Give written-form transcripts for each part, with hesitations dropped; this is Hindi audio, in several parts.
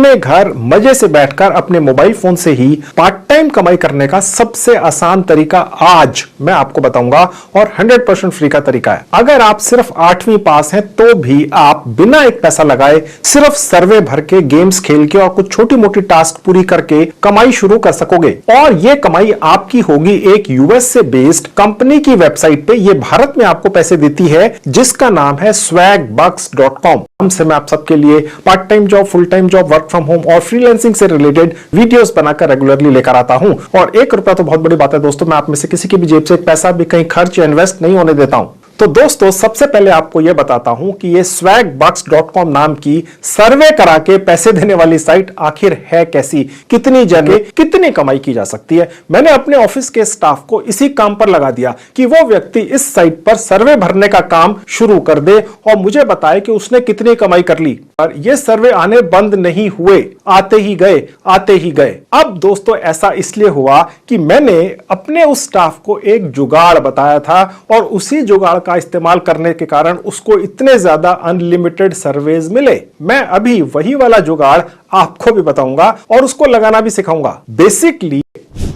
अपने घर मजे से बैठकर अपने मोबाइल फोन से ही पार्ट टाइम कमाई करने का सबसे आसान तरीका आज मैं आपको बताऊंगा और 100% फ्री का तरीका है। अगर आप सिर्फ 8वीं पास हैं तो भी आप बिना एक पैसा लगाए सिर्फ सर्वे भर के गेम्स खेल के और कुछ छोटी मोटी टास्क पूरी करके कमाई शुरू कर सकोगे। और यह कमाई आपकी होगी एक यूएस से बेस्ड कंपनी की वेबसाइट पे। यह भारत में आपको पैसे देती है जिसका नाम है swagbucks.com। हमसे मैं आप सबके लिए part time job, full time job, work from home और फ्रीलांसिंग से रिलेटेड वीडियोस बनाकर रेगुलरली लेकर आता हूं। और 1 रुपया तो बहुत बड़ी बात है दोस्तों, मैं आप में से किसी की भी जेब से एक पैसा भी कहीं खर्च या इन्वेस्ट नहीं होने देता हूं। तो दोस्तों सबसे पहले आपको यह बताता हूं कि यह swagbucks.com नाम की सर्वे करा के पैसे देने वाली साइट आखिर है कैसी, कितनी जगह कितनी कमाई की जा सकती है। मैंने अपने ऑफिस के स्टाफ को इसी काम पर लगा दिया कि वो व्यक्ति इस साइट पर सर्वे भरने का काम शुरू कर दे और मुझे बताए कि उसने कितनी कमाई कर ली। और ये सर्वे आने बंद नहीं हुए, आते ही गए, आते ही गए। अब दोस्तों ऐसा इसलिए हुआ कि मैंने अपने उस स्टाफ को एक जुगाड़ बताया था और उसी जुगाड़ का इस्तेमाल करने के कारण उसको इतने ज्यादा अनलिमिटेड सर्वेज मिले। मैं अभी वही वाला जुगाड़ आपको भी बताऊंगा और उसको लगाना भी सिखाऊंगा। बेसिकली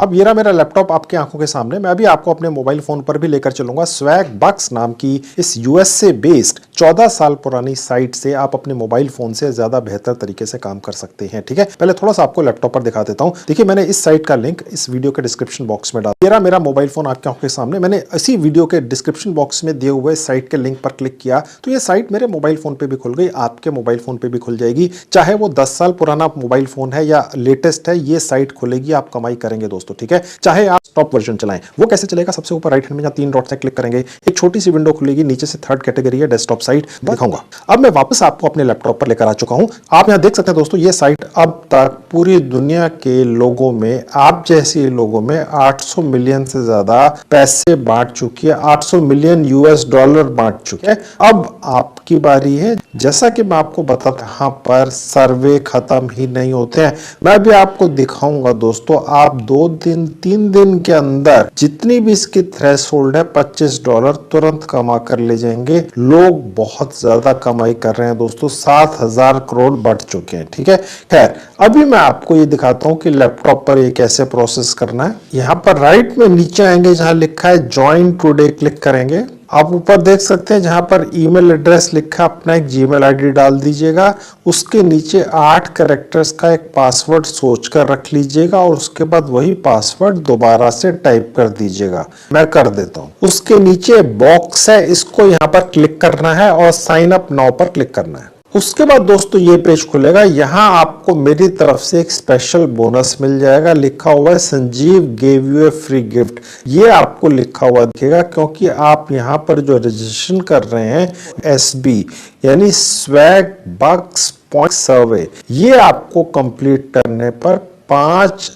अब ये रहा मेरा लैपटॉप आपके आंखों के सामने। मैं अभी आपको अपने मोबाइल फोन पर भी लेकर चलूंगा। स्वैगबक्स नाम की इस यूएस से बेस्ड 14 साल पुरानी साइट से आप अपने मोबाइल फोन से ज्यादा बेहतर तरीके से काम कर सकते हैं। ठीक है, पहले थोड़ा सा आपको लैपटॉप पर दिखा देता हूं। देखिए मैंने इस साइट का लिंक इस वीडियो के डिस्क्रिप्शन बॉक्स में डाला। ये रहा मेरा मोबाइल फोन आपके आंखों के सामने। मैंने इसी वीडियो के डिस्क्रिप्शन बॉक्स में दिए हुए साइट के लिंक पर क्लिक किया तो ये साइट मेरे मोबाइल फोन पे भी खुल गई, आपके मोबाइल फोन पे भी खुल जाएगी। चाहे वो 10 साल पुराना मोबाइल फोन है या लेटेस्ट है, ये साइट खुलेगी, आप कमाई करेंगे दोस्तों। ठीक है, चाहे आप टॉप वर्जन चलाएं। वो कैसे चलेगा? सबसे ऊपर राइट हैंड में जहां 3 डॉट्स हैं क्लिक करेंगे, एक छोटी सी विंडो खुलेगी, नीचे से 3rd कैटेगरी है डेस्कटॉप साइट, दिखाऊंगा। अब मैं वापस आपको अपने लैपटॉप पर लेकर आ चुका हूं। आप यहां देख सकते हैं दोस्तों, ये साइट अब तक पूरी दुनिया के लोगों में, आप जैसे लोगों में 800 मिलियन से ज्यादा पैसे बांट चुकी है, 800 मिलियन यूएस डॉलर बांट चुकी है। अब आपकी बारी है। जैसा कि मैं आपको बताता, यहाँ पर सर्वे खत्म ही नहीं होते हैं। मैं भी आपको दिखाऊंगा दोस्तों, आप 2 दिन 3 दिन के अंदर जितनी भी इसकी थ्रेशोल्ड है $25 तुरंत कमा कर ले जाएंगे। लोग बहुत ज्यादा कमाई कर रहे हैं दोस्तों, 7,000 करोड़ बढ़ चुके हैं। ठीक है, खैर अभी मैं आपको ये दिखाता हूँ कि लैपटॉप पर ये कैसे प्रोसेस करना है। यहाँ पर राइट में नीचे आएंगे, जहां लिखा है ज्वाइन टुडे क्लिक करेंगे। आप ऊपर देख सकते हैं जहां पर ईमेल एड्रेस लिखा है, अपना एक जीमेल आईडी डाल दीजिएगा। उसके नीचे 8 कैरेक्टर्स का एक पासवर्ड सोच कर रख लीजिएगा और उसके बाद वही पासवर्ड दोबारा से टाइप कर दीजिएगा। मैं कर देता हूं। उसके नीचे बॉक्स है, इसको यहां पर क्लिक करना है और साइन अप नाउ पर क्लिक करना है। उसके बाद दोस्तों ये पेज खुलेगा। यहाँ आपको मेरी तरफ से एक स्पेशल बोनस मिल जाएगा, लिखा हुआ है Sanjeev gave U A free gift. ये आपको लिखा हुआ दिखेगा क्योंकि आप यहाँ पर जो रजिस्ट्रेशन कर रहे हैं SB यानी स्वैगबक्स पॉइंट सर्वे, ये आपको कंप्लीट करने पर 5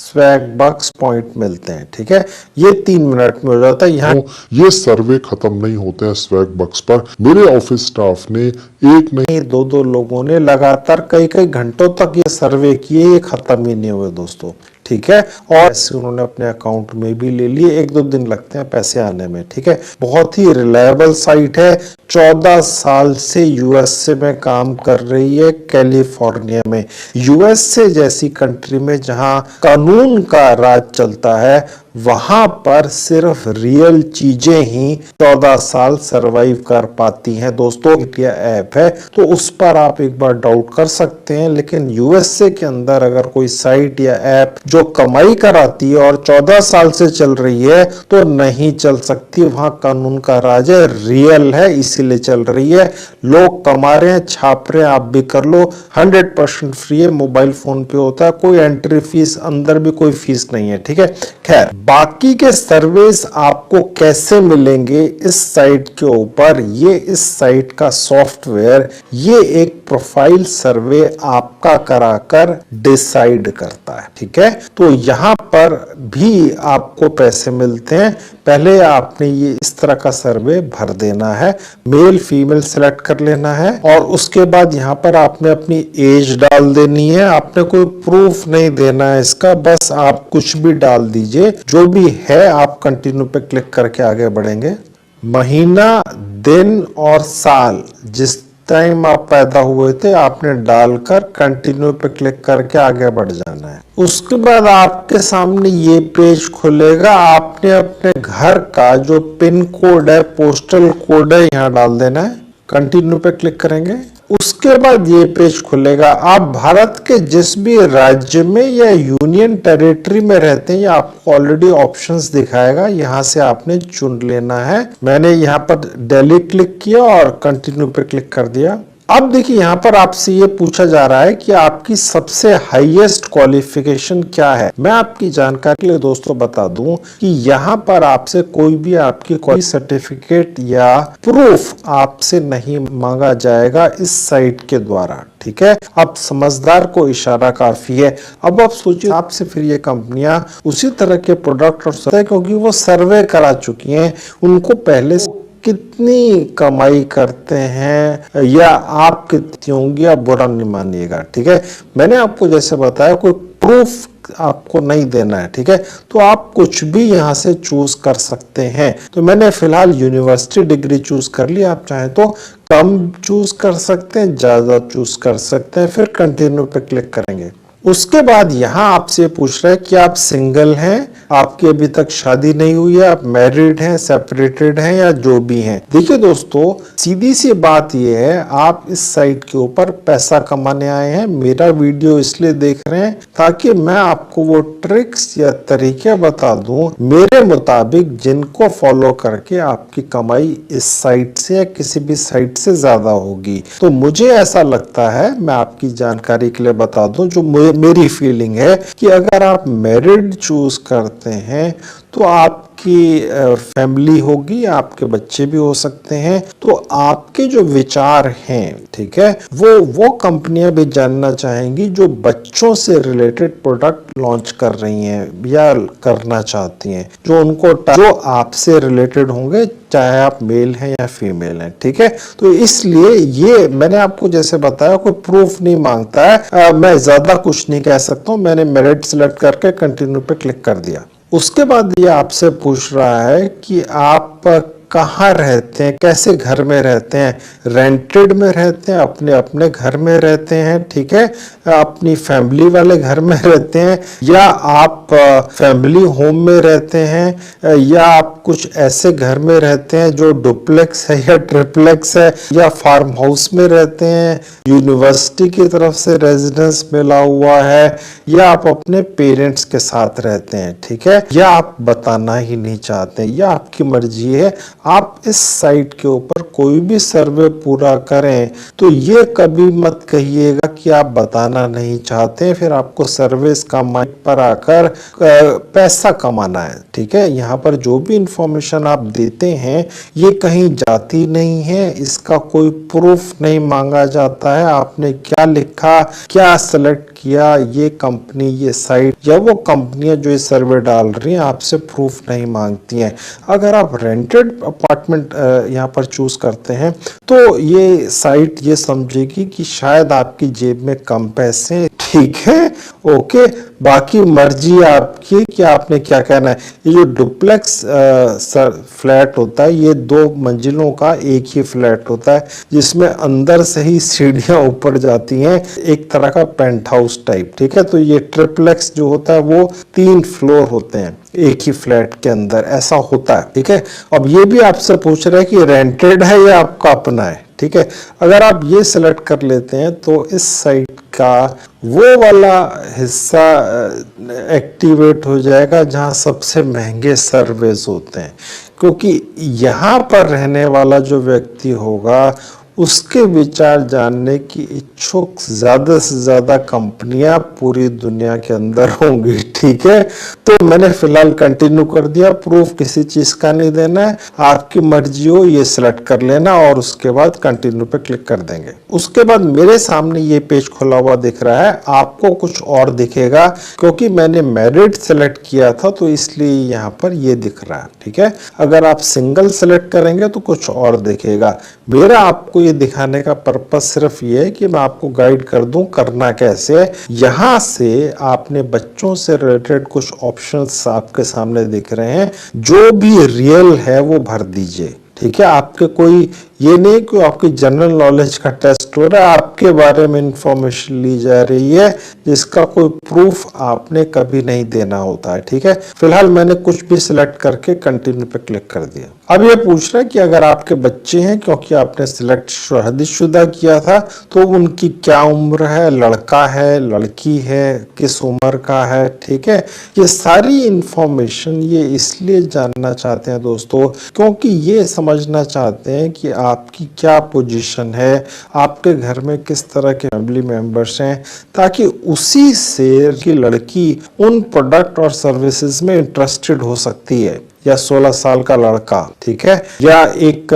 स्वैगबक्स पॉइंट मिलते हैं। ठीक है, ये 3 मिनट में हो जाता है। यहाँ ये सर्वे खत्म नहीं होते हैं स्वैगबक्स पर। मेरे ऑफिस स्टाफ ने एक नहीं 2 लोगों ने लगातार कई घंटों तक ये सर्वे किए, ये खत्म ही नहीं हुए दोस्तों। ठीक है, और ऐसे उन्होंने अपने अकाउंट में भी ले लिए। 1-2 दिन लगते हैं पैसे आने में। ठीक है, बहुत ही रिलायबल साइट है। 14 साल से यूएसए में काम कर रही है, कैलिफोर्निया में। यूएसए जैसी कंट्री में जहां कानून का राज चलता है, वहां पर सिर्फ रियल चीजें ही 14 साल सरवाइव कर पाती हैं दोस्तों। इंडिया ऐप है तो उस पर आप एक बार डाउट कर सकते हैं, लेकिन यूएसए के अंदर अगर कोई साइट या ऐप जो कमाई कराती है और 14 साल से चल रही है तो नहीं चल सकती। वहां कानून का राज है, रियल है, इसीलिए चल रही है। लोग कमा रहे हैं, छाप रहे हैं, आप भी कर लो। 100% फ्री है, मोबाइल फोन पे होता है, कोई एंट्री फीस, अंदर भी कोई फीस नहीं है। ठीक है, खैर बाकी के सर्विस आपको कैसे मिलेंगे इस साइट के ऊपर, ये इस साइट का सॉफ्टवेयर ये एक प्रोफाइल सर्वे आपका कराकर डिसाइड करता है। ठीक है, तो यहां पर भी आपको पैसे मिलते हैं। पहले आपने ये इस तरह का सर्वे भर देना है, मेल फीमेल सिलेक्ट कर लेना है और उसके बाद यहाँ पर आपने अपनी एज डाल देनी है। आपने कोई प्रूफ नहीं देना है इसका, बस आप कुछ भी डाल दीजिए, जो भी है। आप कंटिन्यू पे क्लिक करके आगे बढ़ेंगे। महीना, दिन और साल जिस टाइम आप पैदा हुए थे आपने डालकर कंटिन्यू पे क्लिक करके आगे बढ़ जाना है। उसके बाद आपके सामने ये पेज खुलेगा, आपने अपने घर का जो पिन कोड है, पोस्टल कोड है, यहाँ डाल देना है। कंटिन्यू पे क्लिक करेंगे। उसके बाद ये पेज खुलेगा। आप भारत के जिस भी राज्य में या यूनियन टेरिटरी में रहते हैं, ये आपको ऑलरेडी ऑप्शंस दिखाएगा, यहाँ से आपने चुन लेना है। मैंने यहाँ पर दिल्ली क्लिक किया और कंटिन्यू पे क्लिक कर दिया। अब देखिए यहाँ पर आपसे ये पूछा जा रहा है कि आपकी सबसे हाईएस्ट क्वालिफिकेशन क्या है। मैं आपकी जानकारी के लिए दोस्तों बता दूं कि यहाँ पर आपसे कोई भी आपकी कोई सर्टिफिकेट या प्रूफ आपसे नहीं मांगा जाएगा इस साइट के द्वारा, ठीक है। अब समझदार को इशारा काफी है। अब आप सोचिए आपसे फिर ये कंपनियां उसी तरह के प्रोडक्ट और क्योंकि वो सर्वे करा चुकी हैं, उनको पहले कितनी कमाई करते हैं या आप कितनी होंगी, आप बुरा नहीं मानिएगा, ठीक है। मैंने आपको जैसे बताया कोई प्रूफ आपको नहीं देना है, ठीक है। तो आप कुछ भी यहाँ से चूज कर सकते हैं। तो मैंने फिलहाल यूनिवर्सिटी डिग्री चूज कर ली। आप चाहें तो कम चूज कर सकते हैं, ज्यादा चूज कर सकते हैं। फिर कंटिन्यू पे क्लिक करेंगे। उसके बाद यहाँ आपसे पूछ रहा है कि आप सिंगल हैं, आपकी अभी तक शादी नहीं हुई है, आप मैरिड हैं, सेपरेटेड हैं या जो भी हैं। देखिए दोस्तों, सीधी सी बात यह है, आप इस साइट के ऊपर पैसा कमाने आए हैं। मेरा वीडियो इसलिए देख रहे हैं ताकि मैं आपको वो ट्रिक्स या तरीके बता दूं मेरे मुताबिक, जिनको फॉलो करके आपकी कमाई इस साइट से या किसी भी साइट से ज्यादा होगी। तो मुझे ऐसा लगता है, मैं आपकी जानकारी के लिए बता दूं, जो मेरी फीलिंग है कि अगर आप मैरिड चूज करते हैं तो आपकी फैमिली होगी, आपके बच्चे भी हो सकते हैं, तो आपके जो विचार हैं, ठीक है, वो कंपनियां भी जानना चाहेंगी जो बच्चों से रिलेटेड प्रोडक्ट लॉन्च कर रही हैं या करना चाहती हैं, जो आपसे रिलेटेड होंगे, चाहे आप मेल हैं या फीमेल हैं, ठीक है। तो इसलिए ये मैंने आपको जैसे बताया कोई प्रूफ नहीं मांगता है। मैं ज्यादा कुछ नहीं कह सकता हूँ। मैंने मेरिट सिलेक्ट करके कंटिन्यू पे क्लिक कर दिया। उसके बाद ये आपसे पूछ रहा है कि आप कहाँ रहते हैं, कैसे घर में रहते हैं, रेंटेड में रहते हैं, अपने अपने घर में रहते हैं, ठीक है, अपनी फैमिली वाले घर में रहते हैं, या आप फैमिली होम में रहते हैं, या आप कुछ ऐसे घर में रहते हैं जो डुप्लेक्स है या ट्रिप्लेक्स है, या फार्म हाउस में रहते हैं, यूनिवर्सिटी की तरफ से रेजिडेंस मिला हुआ है, या आप अपने पेरेंट्स के साथ रहते हैं, ठीक है, या आप बताना ही नहीं चाहते, या आपकी मर्जी है। आप इस साइट के ऊपर कोई भी सर्वे पूरा करें तो ये कभी मत कहिएगा कि आप बताना नहीं चाहते, फिर आपको सर्विस का माइक पर आकर पैसा कमाना है, ठीक है। यहाँ पर जो भी इंफॉर्मेशन आप देते हैं ये कहीं जाती नहीं है, इसका कोई प्रूफ नहीं मांगा जाता है। आपने क्या लिखा, क्या सेलेक्ट किया, ये कंपनी, ये साइट या वो कंपनियां जो ये सर्वे डाल रही हैं आपसे प्रूफ नहीं मांगती हैं। अगर आप रेंटेड अपार्टमेंट यहाँ पर चूज करते हैं तो ये साइट ये समझेगी कि शायद आपकी जेब में कम पैसे, ठीक है, ओके। बाकी मर्जी आपकी कि आपने क्या कहना है। ये जो डुप्लेक्स फ्लैट होता है, ये 2 मंजिलों का एक ही फ्लैट होता है जिसमें अंदर से ही सीढ़ियां ऊपर जाती हैं, एक तरह का पेंट हाउस टाइप, ठीक है। तो ये ट्रिप्लेक्स जो होता है वो 3 फ्लोर होते हैं एक ही फ्लैट के अंदर, ऐसा होता है, ठीक है। अब ये भी आपसे पूछ रहे हैं कि रेंटेड है या आपका अपना है, ठीक है। अगर आप ये सिलेक्ट कर लेते हैं तो इस साइट का वो वाला हिस्सा एक्टिवेट हो जाएगा जहां सबसे महंगे सर्विस होते हैं, क्योंकि यहाँ पर रहने वाला जो व्यक्ति होगा उसके विचार जानने की इच्छुक ज्यादा से ज्यादा कंपनियां पूरी दुनिया के अंदर होंगी, ठीक है। तो मैंने फिलहाल कंटिन्यू कर दिया। प्रूफ किसी चीज का नहीं देना है, आपकी मर्जी हो ये सिलेक्ट कर लेना और उसके बाद कंटिन्यू पे क्लिक कर देंगे। उसके बाद मेरे सामने ये पेज खुला हुआ दिख रहा है, आपको कुछ और दिखेगा क्योंकि मैंने मैरिड सेलेक्ट किया था तो इसलिए यहाँ पर ये दिख रहा है, ठीक है। अगर आप सिंगल सेलेक्ट करेंगे तो कुछ और दिखेगा। मेरा आपको दिखाने का पर्पस सिर्फ ये है कि मैं आपको गाइड कर दूं करना कैसे है। यहां से आपने बच्चों से रिलेटेड कुछ ऑप्शंस आपके सामने दिख रहे हैं, जो भी रियल है वो भर दीजिए, ठीक है। आपके कोई ये नहीं कि आपकी जनरल नॉलेज का टेस्ट हो रहा है, आपके बारे में इंफॉर्मेशन ली जा रही है जिसका कोई प्रूफ आपने कभी नहीं देना होता है, ठीक है। फिलहाल मैंने कुछ भी सिलेक्ट करके कंटिन्यू पे क्लिक कर दिया। अब ये पूछ रहा है कि अगर आपके बच्चे हैं, क्योंकि आपने सिलेक्ट शादीशुदा किया था, तो उनकी क्या उम्र है, लड़का है, लड़की है, किस उम्र का है, ठीक है। ये सारी इंफॉर्मेशन ये इसलिए जानना चाहते हैं दोस्तों, क्योंकि ये समझना चाहते हैं कि आपकी क्या पोजीशन है, आपके घर में किस तरह के फैमिली मेंबर्स हैं, ताकि उसी से की लड़की उन प्रोडक्ट और सर्विसेज में इंटरेस्टेड हो सकती है, या 16 साल का लड़का, ठीक है, या एक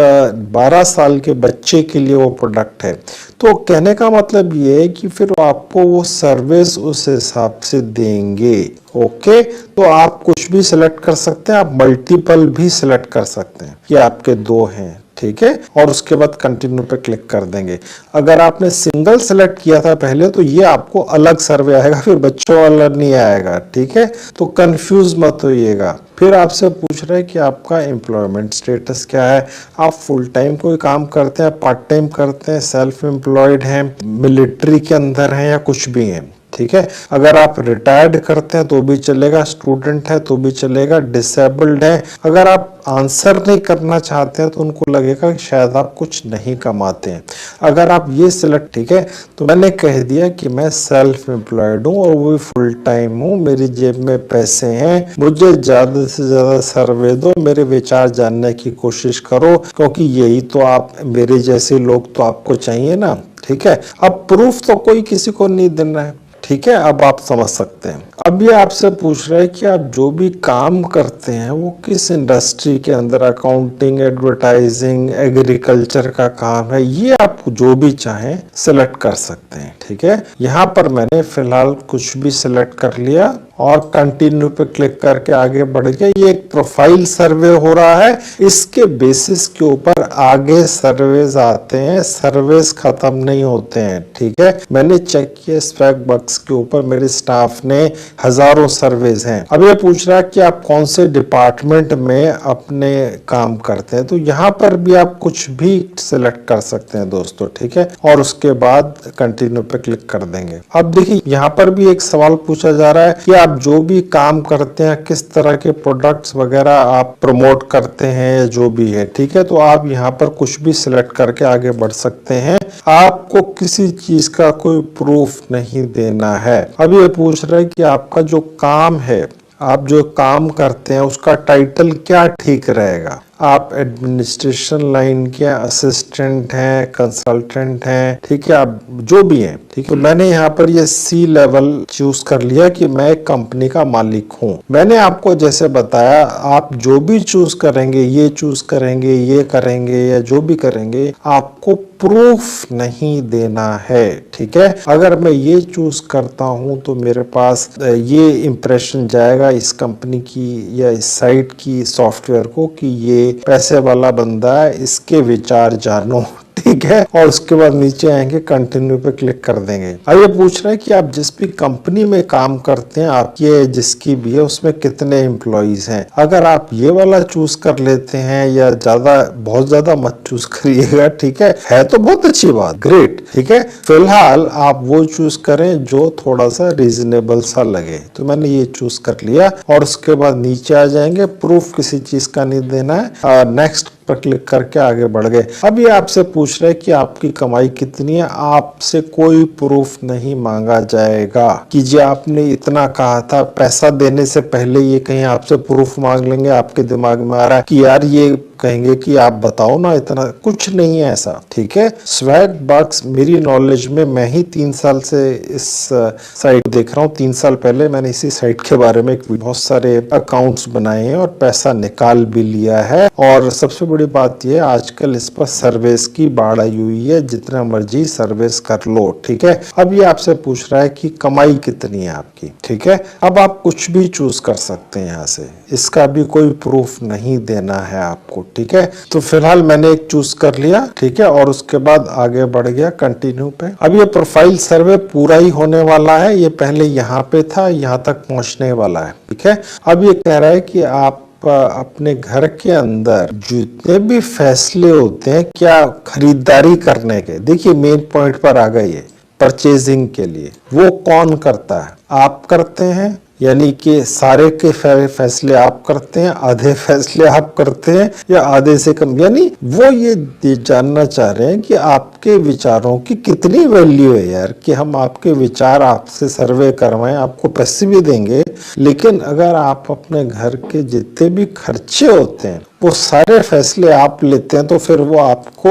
12 साल के बच्चे के लिए वो प्रोडक्ट है। तो कहने का मतलब ये है कि फिर आपको वो सर्विस उस हिसाब से देंगे। ओके, तो आप कुछ भी सिलेक्ट कर सकते हैं, आप मल्टीपल भी सिलेक्ट कर सकते हैं। ये आपके दो हैं, ठीक है, और उसके बाद कंटिन्यू पे क्लिक कर देंगे। अगर आपने सिंगल सेलेक्ट किया था पहले, तो ये आपको अलग सर्वे आएगा, फिर बच्चों वाला नहीं आएगा, ठीक है। तो कंफ्यूज मत होइएगा। फिर आपसे पूछ रहे हैं कि आपका एम्प्लॉयमेंट स्टेटस क्या है, आप फुल टाइम कोई काम करते हैं, पार्ट टाइम करते हैं, सेल्फ एम्प्लॉयड हैं, मिलिट्री के अंदर हैं, या कुछ भी हैं, ठीक है। अगर आप रिटायर्ड करते हैं तो भी चलेगा, स्टूडेंट है तो भी चलेगा, डिसेबल्ड है। अगर आप आंसर नहीं करना चाहते हैं तो उनको लगेगा कि शायद आप कुछ नहीं कमाते हैं। अगर आप ये सिलेक्ट, ठीक है, तो मैंने कह दिया कि मैं सेल्फ एम्प्लॉयड हूँ और वो भी फुल टाइम हूँ, मेरी जेब में पैसे हैं, मुझे ज्यादा से ज्यादा सर्वे दो, मेरे विचार जानने की कोशिश करो, क्योंकि यही तो आप मेरे जैसे लोग तो आपको चाहिए ना, ठीक है। अब प्रूफ तो कोई किसी को नहीं देना है, ठीक है। अब आप समझ सकते हैं। अब ये आपसे पूछ रहे हैं कि आप जो भी काम करते हैं वो किस इंडस्ट्री के अंदर, अकाउंटिंग, एडवर्टाइजिंग, एग्रीकल्चर का काम है, ये आप जो भी चाहें सिलेक्ट कर सकते हैं, ठीक है। यहाँ पर मैंने फिलहाल कुछ भी सिलेक्ट कर लिया और कंटिन्यू पे क्लिक करके आगे बढ़ गया। ये एक प्रोफाइल सर्वे हो रहा है, इसके बेसिस के ऊपर आगे सर्वेज आते हैं, सर्वेज खत्म नहीं होते हैं, ठीक है। मैंने चेक किया स्वैग बक्स के ऊपर मेरे स्टाफ ने हजारों सर्वेज हैं। अब ये पूछ रहा है कि आप कौन से डिपार्टमेंट में अपने काम करते हैं, तो यहाँ पर भी आप कुछ भी सिलेक्ट कर सकते हैं दोस्तों, ठीक है, और उसके बाद कंटिन्यू पे क्लिक कर देंगे। अब देखिए यहाँ पर भी एक सवाल पूछा जा रहा है कि आप जो भी काम करते हैं, किस तरह के प्रोडक्ट्स वगैरह आप प्रमोट करते हैं, या जो भी है, ठीक है। तो आप यहाँ पर कुछ भी सिलेक्ट करके आगे बढ़ सकते हैं। आपको किसी चीज का कोई प्रूफ नहीं देना है। अब ये पूछ रहे हैं कि आपका जो काम है, आप जो काम करते हैं, उसका टाइटल क्या ठीक रहेगा। आप एडमिनिस्ट्रेशन लाइन के असिस्टेंट हैं, कंसल्टेंट हैं, ठीक है, आप जो भी हैं, ठीक है। मैंने यहाँ पर ये सी लेवल चूज कर लिया कि मैं एक कंपनी का मालिक हूँ। मैंने आपको जैसे बताया, आप जो भी चूज करेंगे, ये चूज करेंगे, ये करेंगे, या जो भी करेंगे, आपको प्रूफ नहीं देना है, ठीक है। अगर मैं ये चूज करता हूं तो मेरे पास ये इंप्रेशन जाएगा इस कंपनी की या इस साइट की सॉफ्टवेयर को कि ये पैसे वाला बंदा है, इसके विचार जानो, ठीक है। और उसके बाद नीचे आएंगे, कंटिन्यू पे क्लिक कर देंगे। अब ये पूछ रहे हैं कि आप जिस भी कंपनी में काम करते हैं, आपकी जिसकी भी है, उसमें कितने एम्प्लॉइज हैं। अगर आप ये वाला चूज कर लेते हैं, या बहुत ज्यादा मत चूज करिएगा, ठीक है तो बहुत अच्छी बात, ग्रेट, ठीक है। फिलहाल आप वो चूज करें जो थोड़ा सा रीजनेबल सा लगे। तो मैंने ये चूज कर लिया और उसके बाद नीचे आ जाएंगे, प्रूफ किसी चीज का नहीं देना है, नेक्स्ट पर क्लिक करके आगे बढ़ गए। अब ये आपसे पूछ रहे कि आपकी कमाई कितनी है। आपसे कोई प्रूफ नहीं मांगा जाएगा कि जी आपने इतना कहा था। पैसा देने से पहले ये कहीं आपसे प्रूफ मांग लेंगे, आपके दिमाग में आ रहा है कि यार ये कहेंगे कि आप बताओ ना, इतना कुछ नहीं है ऐसा, ठीक है। स्वैग बक्स मेरी नॉलेज में, मैं ही 3 साल से इस साइट देख रहा हूँ। 3 साल पहले मैंने इसी साइट के बारे में बहुत सारे अकाउंट्स बनाए हैं और पैसा निकाल भी लिया है। और सबसे बड़ी बात यह, आजकल इस पर सर्विस की बाढ़ आई हुई है, जितना मर्जी सर्विस कर लो, ठीक है। अब ये आपसे पूछ रहा है कि कमाई कितनी है आपकी, ठीक है। अब आप कुछ भी चूज कर सकते हैं यहाँ से, इसका भी कोई प्रूफ नहीं देना है आपको, ठीक है। तो फिलहाल मैंने एक चूज कर लिया, ठीक है, और उसके बाद आगे बढ़ गया कंटिन्यू पे। अब ये प्रोफाइल सर्वे पूरा ही होने वाला है, ये पहले यहाँ पे था, यहाँ तक पहुंचने वाला है, ठीक है। अब ये कह रहा है कि आप आप अपने घर के अंदर जितने भी फैसले होते हैं क्या खरीदारी करने के, देखिए मेन पॉइंट पर आ गए ये, परचेजिंग के लिए वो कौन करता है? आप करते हैं, यानी कि सारे के फैसले आप करते हैं, आधे फैसले आप करते हैं या आधे से कम, यानी वो ये जानना चाह रहे हैं कि आपके विचारों की कितनी वैल्यू है यार, कि हम आपके विचार आपसे सर्वे करवाएं, आपको पैसे भी देंगे, लेकिन अगर आप अपने घर के जितने भी खर्चे होते हैं वो सारे फैसले आप लेते हैं तो फिर वो आपको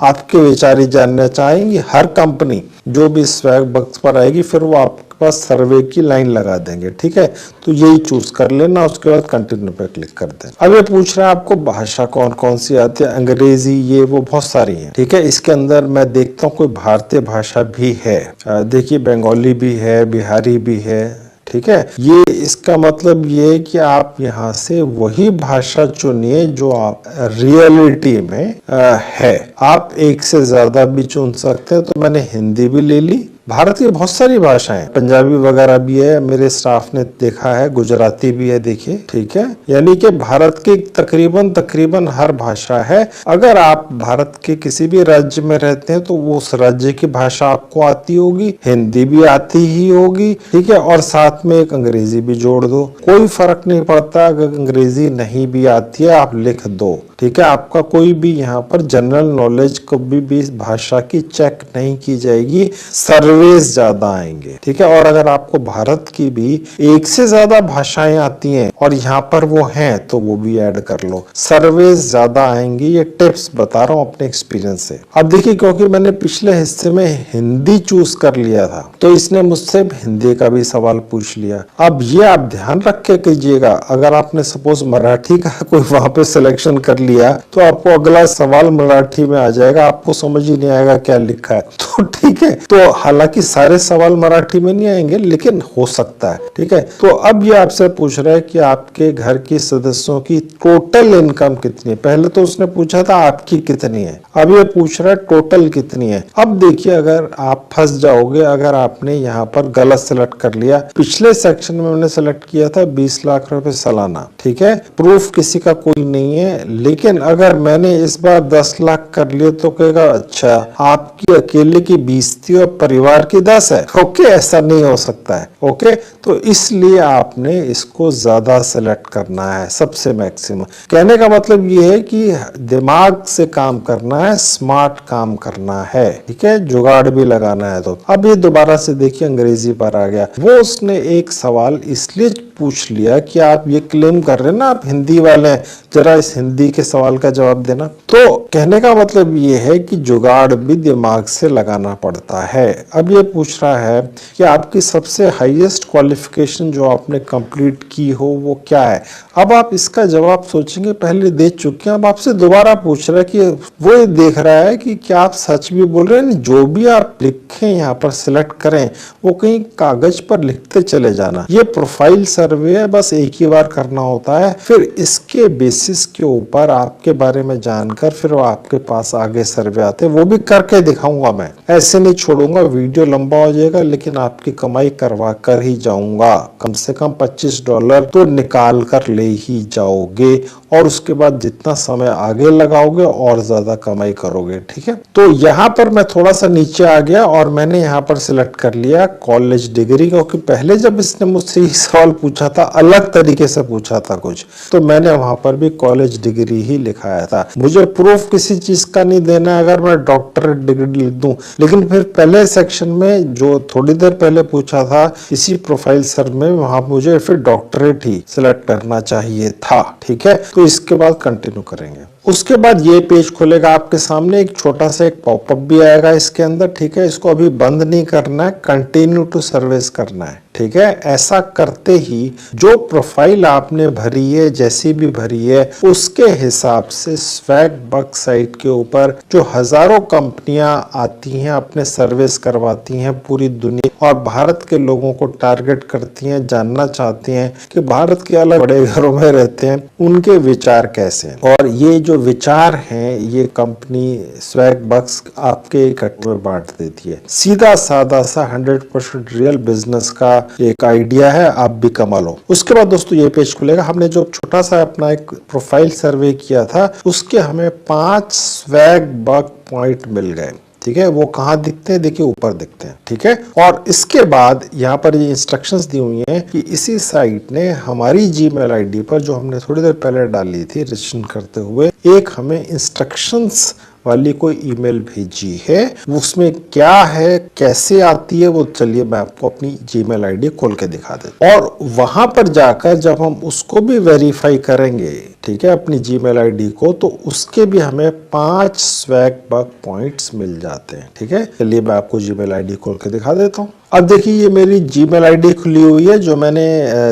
आपके विचार ही जानना चाहेंगे। हर कंपनी जो भी स्वैग बक्स पर आएगी फिर वो आपके पास सर्वे की लाइन लगा देंगे, ठीक है? तो यही चूज कर लेना, उसके बाद कंटिन्यू पे क्लिक कर दें। अब ये पूछ रहा है आपको भाषा कौन कौन सी आती है, अंग्रेजी ये वो बहुत सारी है, ठीक है? इसके अंदर मैं देखता हूँ कोई भारतीय भाषा भी है, देखिए बंगाली भी है, बिहारी भी है, ठीक है? ये इसका मतलब ये है कि आप यहाँ से वही भाषा चुनिए जो आप रियलिटी में है। आप एक से ज्यादा भी चुन सकते हैं, तो मैंने हिंदी भी ले ली। भारत की बहुत सारी भाषाएं, पंजाबी वगैरह भी है, मेरे स्टाफ ने देखा है, गुजराती भी है, देखिए, ठीक है? यानी कि भारत की तकरीबन हर भाषा है। अगर आप भारत के किसी भी राज्य में रहते हैं तो वो उस राज्य की भाषा आपको आती होगी, हिंदी भी आती ही होगी, ठीक है? और साथ में एक अंग्रेजी भी जोड़ दो, कोई फर्क नहीं पड़ता। अगर अंग्रेजी नहीं भी आती है आप लिख दो, ठीक है? आपका कोई भी यहाँ पर जनरल नॉलेज कभी भी इस भाषा की चेक नहीं की जाएगी, सर्वेस ज्यादा आएंगे, ठीक है? और अगर आपको भारत की भी एक से ज्यादा भाषाएं आती हैं और यहाँ पर वो हैं तो वो भी ऐड कर लो, सर्वेस ज्यादा आएंगी। ये टिप्स बता रहा हूँ अपने एक्सपीरियंस से। अब देखिए, क्योंकि मैंने पिछले हिस्से में हिंदी चूज कर लिया था तो इसने मुझसे हिंदी का भी सवाल पूछ लिया। अब ये आप ध्यान रख के कीजिएगा, अगर आपने सपोज मराठी का कोई वहां पे सिलेक्शन कर लिया तो आपको अगला सवाल मराठी में आ जाएगा, आपको समझ ही नहीं आएगा क्या लिखा है, तो ठीक है? तो हालांकि सारे सवाल मराठी में नहीं आएंगे लेकिन हो सकता है, ठीक है? तो अब ये आपसे पूछ रहा है कि आपके घर के सदस्यों की टोटल इनकम कितनी है। पहले तो उसने पूछा था आपकी कितनी है, अब ये पूछ रहा है टोटल कितनी है। अब देखिए, अगर आप फंस जाओगे अगर आपने यहाँ पर गलत सेलेक्ट कर लिया। पिछले सेक्शन में मैंने सेलेक्ट किया था 20 लाख रुपए सालाना, ठीक है? प्रूफ किसी का कोई नहीं है, लेकिन अगर मैंने इस बार 10 लाख कर लिए तो कहेगा अच्छा आपकी अकेले की 20 थी और परिवार की 10 है। ओके, ऐसा नहीं हो सकता है, ओके? तो इसलिए आपने इसको ज्यादा सेलेक्ट करना है, सबसे मैक्सिमम। कहने का मतलब ये है कि दिमाग से काम करना है, स्मार्ट काम करना है, ठीक है? जुगाड़ भी लगाना है। तो अब ये दोबारा से देखिए अंग्रेजी पर आ गया। वो उसने एक सवाल इसलिए पूछ लिया कि आप ये क्लेम कर रहे हैं ना आप हिंदी वाले हैं, जरा इस हिंदी के सवाल का जवाब देना। तो कहने का मतलब ये है कि जुगाड़ भी दिमाग से लगाना पड़ता है। अब ये पूछ रहा है कि आपकी सबसे हाईएस्ट क्वालिफिकेशन जो आपने कंप्लीट की हो वो क्या है। अब आप इसका जवाब सोचेंगे पहले दे चुके हैं, अब आपसे दोबारा पूछ रहा है कि वो ये देख रहा है कि क्या आप सच भी बोल रहे हैं। जो भी आप लिखें यहाँ पर सिलेक्ट करें वो कहीं कागज पर लिखते चले जाना। ये प्रोफाइल सर्वे है, बस एक ही बार करना होता है, फिर इसके बेसिस के ऊपर आपके बारे में जानकर फिर वो आपके पास आगे सर्वे आते हैं, वो भी करके दिखाऊंगा मैं, ऐसे नहीं छोड़ूंगा। वीडियो लंबा हो जाएगा लेकिन आपकी कमाई करवा कर ही जाऊंगा। कम से कम $25 तो निकाल कर ले ही जाओगे और उसके बाद जितना समय आगे लगाओगे और ज्यादा कमाई करोगे, ठीक है? तो यहाँ पर मैं थोड़ा सा नीचे आ गया और मैंने यहाँ पर सिलेक्ट कर लिया कॉलेज डिग्री, क्योंकि पहले जब इसने मुझसे ये सवाल पूछा था अलग तरीके से पूछा था कुछ, तो मैंने वहां पर भी कॉलेज डिग्री ही लिखाया था। मुझे प्रूफ किसी चीज का नहीं देना है अगर मैं डॉक्टरेट डिग्री लिख दूं, लेकिन फिर पहले सेक्शन में जो थोड़ी देर पहले पूछा था इसी प्रोफाइल सर में, वहां मुझे फिर डॉक्टरेट ही सिलेक्ट करना चाहिए था, ठीक है? तो इसके बाद कंटिन्यू करेंगे। उसके बाद ये पेज खुलेगा आपके सामने, एक छोटा सा एक पॉपअप भी आएगा इसके अंदर, ठीक है? इसको अभी बंद नहीं करना है, कंटिन्यू टू सर्विस करना है, ठीक है? ऐसा करते ही जो प्रोफाइल आपने भरी है, जैसी भी भरी है, उसके हिसाब से स्वैग बक्स साइट के ऊपर जो हजारों कंपनियां आती हैं अपने सर्विस करवाती हैं पूरी दुनिया और भारत के लोगों को टारगेट करती हैं, जानना चाहती हैं कि भारत के अलग बड़े घरों में रहते हैं उनके विचार कैसे हैं। और ये जो जो विचार हैं ये कंपनी स्वैग बक्स आपके इकट्ठे में बांट देती है। सीधा साधा सा 100% रियल बिजनेस का एक आइडिया है, आप भी कमा लो। उसके बाद दोस्तों ये पेज खुलेगा। हमने जो छोटा सा अपना एक प्रोफाइल सर्वे किया था उसके हमें 5 स्वैग बक पॉइंट मिल गए। ठीक है, वो कहाँ दिखते हैं? देखिए ऊपर दिखते हैं। ठीक है, और इसके बाद यहाँ पर ये इंस्ट्रक्शंस दी हुई हैं कि इसी साइट ने हमारी जीमेल आईडी पर जो हमने थोड़ी देर पहले डाली थी रजिस्ट्रेशन करते हुए, एक हमें इंस्ट्रक्शंस वाली कोई ईमेल भेजी है। उसमें क्या है, कैसे आती है, वो चलिए मैं आपको अपनी जीमेल आईडी खोल के दिखा देता हूं। और वहां पर जाकर जब हम उसको भी वेरीफाई करेंगे, ठीक है, अपनी जीमेल आईडी को, तो उसके भी हमें 5 स्वैग बक पॉइंट्स मिल जाते हैं। ठीक है, चलिए मैं आपको जीमेल आईडी खोल के दिखा देता हूँ। अब देखिए ये मेरी जीमेल आईडी खुली हुई है जो मैंने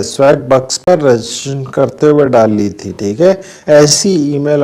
स्वैग बक्स पर रजिस्ट्रेशन करते हुए डाली थी। ठीक है, ऐसी ईमेल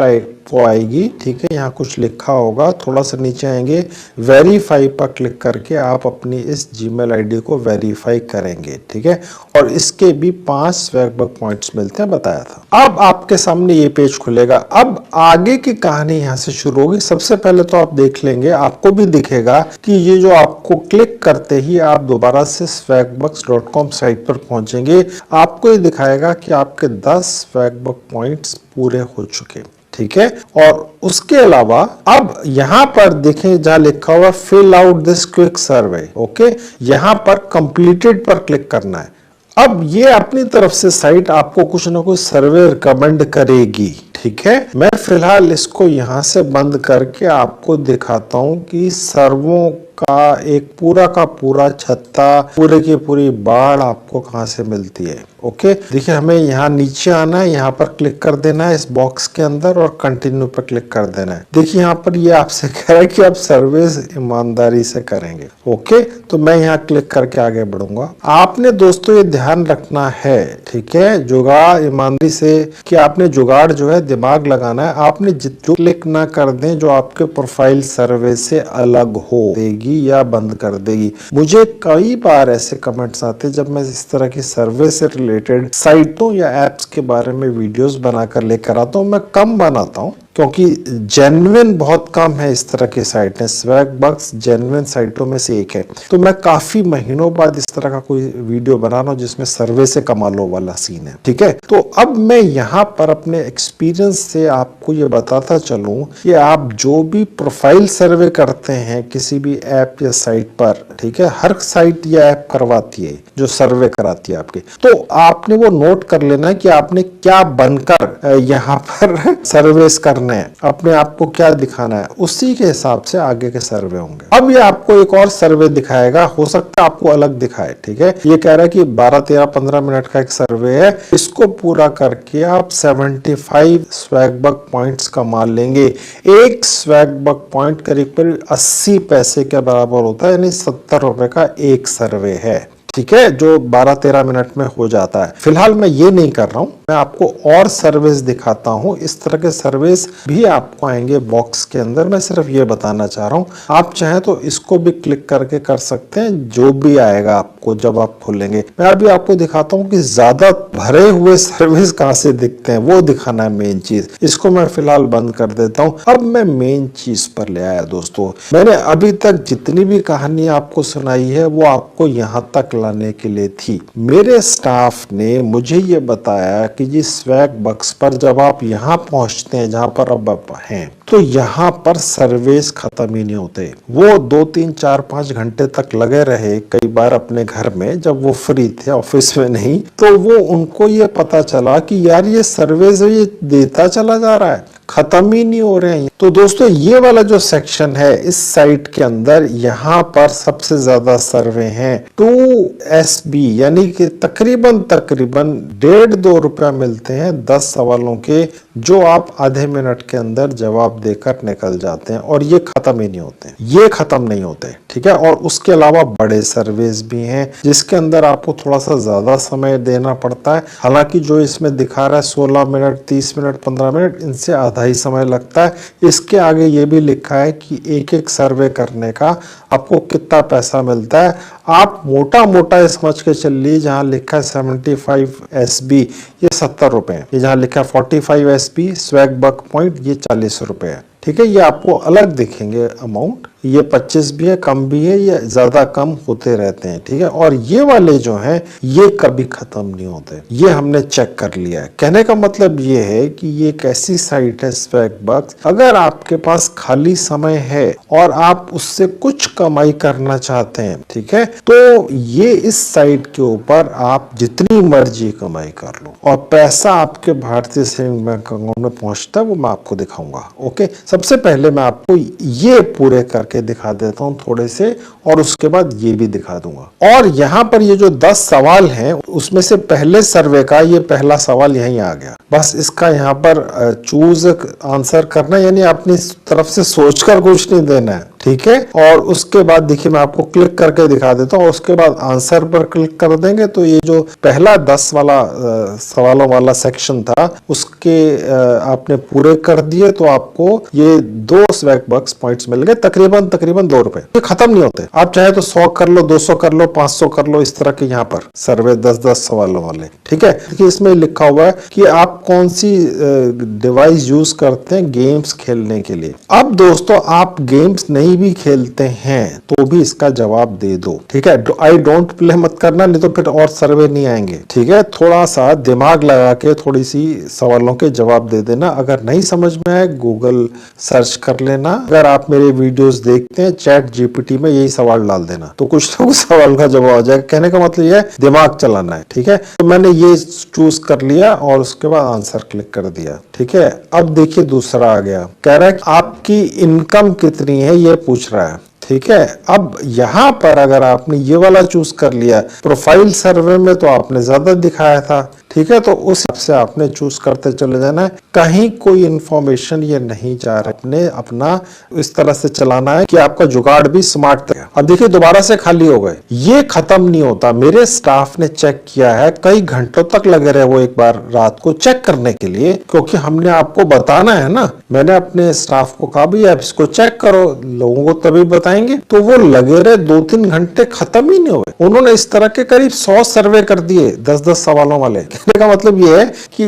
वो आएगी। ठीक है, यहाँ कुछ लिखा होगा, थोड़ा सा नीचे आएंगे, वेरीफाई पर क्लिक करके आप अपनी इस जीमेल आईडी को वेरीफाई करेंगे। ठीक है, और इसके भी 5 स्वैग बक पॉइंट्स मिलते हैं, बताया था। अब आपके सामने ये पेज खुलेगा। अब आगे की कहानी यहाँ से शुरू होगी। सबसे पहले तो आप देख लेंगे, आपको भी दिखेगा कि ये जो आपको क्लिक करते ही आप दोबारा से swagbucks.com साइट पर पहुंचेंगे। आपको ये दिखाएगा कि आपके 10 स्वैग बक पॉइंट्स पूरे हो चुके। ठीक है, और उसके अलावा अब यहां पर देखें जहां लिखा हुआ fill out this quick survey. Okay, यहां पर कंप्लीटेड पर क्लिक करना है। अब ये अपनी तरफ से साइट आपको कुछ ना कुछ सर्वे रिकमेंड करेगी। ठीक है, मैं फिलहाल इसको यहां से बंद करके आपको दिखाता हूं कि सर्वों का एक पूरा का पूरा छत्ता, पूरे की पूरी बाढ़ आपको कहां से मिलती है। ओके, देखिए हमें यहाँ नीचे आना है, यहाँ पर क्लिक कर देना है इस बॉक्स के अंदर और कंटिन्यू पर क्लिक कर देना है। देखिए यहाँ पर ये आपसे कह रहा है कि आप सर्विस ईमानदारी से करेंगे। ओके, तो मैं यहाँ क्लिक करके आगे बढ़ूंगा। आपने दोस्तों ये ध्यान रखना है, ठीक है, जुगाड़ ईमानदारी से कि आपने जुगाड़ जो है दिमाग लगाना है। आपने जो क्लिक ना कर दें जो आपके प्रोफाइल सर्वे से अलग हो देगी या बंद कर देगी। मुझे कई बार ऐसे कमेंट्स आते जब मैं इस तरह की सर्वे से रिलेटेड साइटों या एप्स के बारे में वीडियोस बनाकर लेकर आता हूं। मैं कम बनाता हूं क्योंकि जेन्युइन बहुत कम है इस तरह की साइट है। स्वैग बक्स जेन्युइन साइटों में से एक है। तो मैं काफी महीनों बाद इस तरह का कोई वीडियो बना रहा हूं जिसमें सर्वे से कमा लो वाला सीन है। ठीक है, तो अब मैं यहाँ पर अपने एक्सपीरियंस से आपको ये बताता चलूं कि आप जो भी प्रोफाइल सर्वे करते हैं किसी भी ऐप या साइट पर, ठीक है, हर साइट या ऐप करवाती है जो सर्वे कराती है आपके, तो आपने वो नोट कर लेना कि आपने क्या बनकर यहाँ पर सर्वेस करने हैं, अपने आप को क्या दिखाना है, उसी के हिसाब से आगे के सर्वे होंगे। अब ये आपको एक और सर्वे दिखाएगा, हो सकता है आपको अलग दिखाए। ठीक है, ये कह रहा है कि 12, 13, 15 मिनट का एक सर्वे है, इसको पूरा करके आप 75 स्वैग बक पॉइंट्स कमा लेंगे। एक स्वैग बक पॉइंट करीब करीब 80 पैसे के बराबर होता है, यानी 70 रुपए का एक सर्वे है। ठीक है, जो 12-13 मिनट में हो जाता है। फिलहाल मैं ये नहीं कर रहा हूं, मैं आपको और सर्विस दिखाता हूं। इस तरह के सर्विस भी आपको आएंगे बॉक्स के अंदर। मैं सिर्फ ये बताना चाह रहा हूं, आप चाहें तो इसको भी क्लिक करके कर सकते हैं, जो भी आएगा आपको जब आप खोलेंगे। मैं अभी आपको दिखाता हूं कि ज्यादा भरे हुए सर्विस कहां से दिखते हैं, वो दिखाना है मेन चीज। इसको मैं फिलहाल बंद कर देता हूं। अब मैं मेन चीज पर ले आया दोस्तों। मैंने अभी तक जितनी भी कहानी आपको सुनाई है वो आपको यहां तक लाने के लिए थी। मेरे स्टाफ ने मुझे ये बताया कि जी स्वैग बक्स पर जब आप यहाँ पहुंचते हैं जहां पर अब आप हैं, तो यहाँ पर सर्विस खत्म ही नहीं होते। वो 2, 3, 4, 5 घंटे तक लगे रहे कई बार अपने घर में, जब वो फ्री थे, ऑफिस में नहीं, तो वो उनको ये पता चला कि यार ये सर्विस ये देता चला जा रहा है, खत्म ही नहीं हो रहे हैं। तो दोस्तों ये वाला जो सेक्शन है इस साइट के अंदर, यहाँ पर सबसे ज्यादा सर्वे हैं 2SB, यानी कि तकरीबन 1.5-2 रुपया मिलते हैं 10 सवालों के, जो आप आधे मिनट के अंदर जवाब देकर निकल जाते हैं, और ये खत्म ही नहीं होते, ये खत्म नहीं होते। ठीक है, और उसके अलावा बड़े सर्वेस भी हैं जिसके अंदर आपको थोड़ा सा ज्यादा समय देना पड़ता है। हालांकि जो इसमें दिखा रहा है 16 मिनट, 30 मिनट, 15 मिनट, इनसे आधा ज़्यादा ही समय लगता है। इसके आगे ये भी लिखा है कि एक एक सर्वे करने का आपको कितना पैसा मिलता है। आप मोटा मोटा ये समझ के चलिए, जहाँ लिखा है 75 SB ये 70 रुपये है, ये जहाँ लिखा है 45 SB स्वैग बक पॉइंट ये 40 रुपये है। ठीक है, ये आपको अलग दिखेंगे अमाउंट, ये 25 भी है, कम भी है, ये ज्यादा कम होते रहते हैं। ठीक है, और ये वाले जो हैं ये कभी खत्म नहीं होते, ये हमने चेक कर लिया है। कहने का मतलब ये है कि ये एक ऐसी साइट है स्वैग बक्स, अगर आपके पास खाली समय है और आप उससे कुछ कमाई करना चाहते हैं, ठीक है, तो ये इस साइट के ऊपर आप जितनी मर्जी कमाई कर लो और पैसा आपके भारतीय सेविंग बैंक अकाउंट में पहुंचता है, वो मैं आपको दिखाऊंगा। ओके, सबसे पहले मैं आपको ये पूरे करके दिखा देता हूं थोड़े से, और उसके बाद ये भी दिखा दूंगा। और यहाँ पर ये जो 10 सवाल हैं उसमें से पहले सर्वे का ये पहला सवाल यहीं आ गया। बस इसका यहाँ पर चूज आंसर करना, यानी अपनी तरफ से सोचकर कुछ नहीं देना है। ठीक है, और उसके बाद देखिए मैं आपको क्लिक करके दिखा देता हूँ, उसके बाद आंसर पर क्लिक कर देंगे तो ये जो पहला 10 वाला सवालों वाला सेक्शन था उसके आपने पूरे कर दिए तो आपको ये 2 स्वैग बक्स पॉइंट्स मिल गए, तकरीबन 2 रुपए। ये खत्म नहीं होते, आप चाहे तो 100 कर लो, 200 कर लो, 500 कर लो, इस तरह के यहाँ पर सर्वे 10-10 सवालों वाले। ठीक है, देखिए इसमें लिखा हुआ है कि आप कौन सी डिवाइस यूज करते हैं गेम्स खेलने के लिए। अब दोस्तों आप गेम्स नहीं भी खेलते हैं तो भी इसका जवाब दे दो। ठीक है, आई डोंट प्ले मत करना, नहीं तो फिर और सर्वे नहीं आएंगे। ठीक है, थोड़ा सा दिमाग लगा के थोड़ी सी सवालों के जवाब दे देना। अगर नहीं समझ में आए गूगल सर्च कर लेना, अगर आप मेरे वीडियोस देखते हैं चैट जीपीटी में यही सवाल डाल देना तो कुछ ना कुछ सवाल का जवाब आ जाएगा। कहने का मतलब ये है दिमाग चलाना है। ठीक है, तो मैंने ये चूज कर लिया और उसके बाद आंसर क्लिक कर दिया। ठीक है, अब देखिए दूसरा आ गया, कह रहा है आपकी इनकम कितनी है ये पूछ रहा है। ठीक है, अब यहां पर अगर आपने ये वाला चूज कर लिया, प्रोफाइल सर्वे में तो आपने ज्यादा दिखाया था। ठीक है, तो उस हिसाब से आपने चूज करते चले जाना है, कहीं कोई इंफॉर्मेशन ये नहीं जा रहा, अपने अपना इस तरह से चलाना है कि आपका जुगाड़ भी स्मार्ट है। अब देखिए दोबारा से खाली हो गए, ये खत्म नहीं होता। मेरे स्टाफ ने चेक किया है, कई घंटों तक लगे रहे वो एक बार रात को चेक करने के लिए, क्योंकि हमने आपको बताना है ना। मैंने अपने स्टाफ को कहा भी आप इसको चेक करो, लोगों को तभी बताएंगे, तो वो लगे रहे 2-3 घंटे, खत्म ही नहीं हुए। उन्होंने इस तरह के करीब 100 सर्वे कर दिए 10-10 सवालों वाले। कहने का मतलब ये है कि